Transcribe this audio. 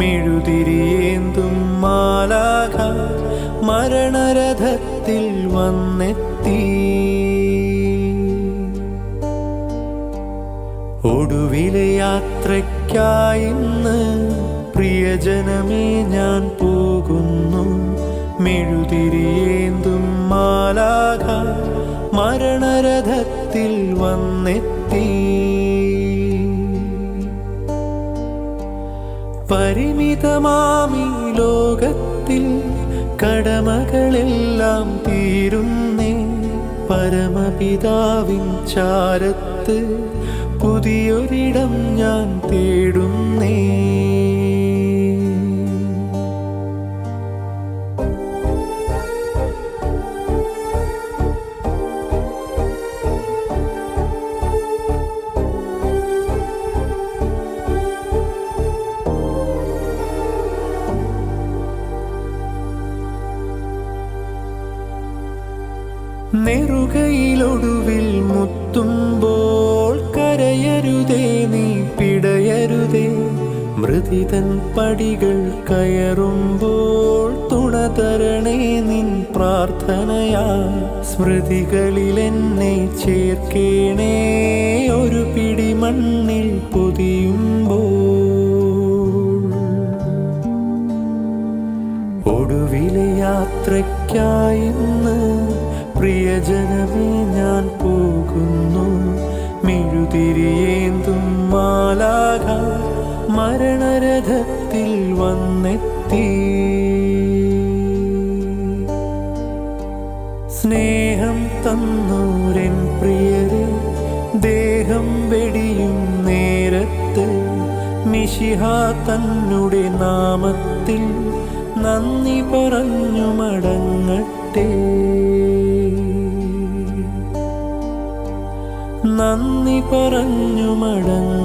മെഴുതിരിയേന്തും മാലാഖ മരണരഥത്തിൽ വന്നെത്തി. ഒടുവിലെ യാത്രയ്ക്കായിന്ന് പ്രിയജനമേ ഞാൻ പോകുന്നു. മെഴുതിരിയേന്തും മാലാഖ മരണരഥത്തിൽ വന്നെത്തി. പരിമിതമാമീ ലോകത്തിൽ കടമകളെല്ലാം തീരുന്നേ. പരമപിതാവിൻ ചാരത്ത് പുതിയൊരിടം ഞാൻ തേടുന്നേ. നെറുകയിലൊടുവിൽ മുത്തുമ്പോൾ കരയരുതേ, നീ പിടയരുതേ. മൃതിതൻ പടികൾ കയറുമ്പോൾ തുണതരണേ നിൻ പ്രാർത്ഥനയാ. സ്മൃതികളിലെന്നെ ചേർക്കേണേ ഒരു പിടി മണ്ണിൽ പൊതിയുമ്പോൾ. ഒടുവിലെ യാത്രയ്ക്കായിന്ന് പ്രിയജനമേ ഞാൻ പോകുന്നു. മെഴുതിരിയേന്തും മാലാഖ മരണരഥത്തിൽ വന്നെത്തി. സ്നേഹം തന്നോരൻ പ്രിയരെ ദേഹം വെടിയും നേരത്ത് മിശിഹാ തന്നുടെ നാമത്തിൽ നന്ദി പറഞ്ഞു മടങ്ങട്ടെ. നന്ദി പറഞ്ഞു മടങ്ങ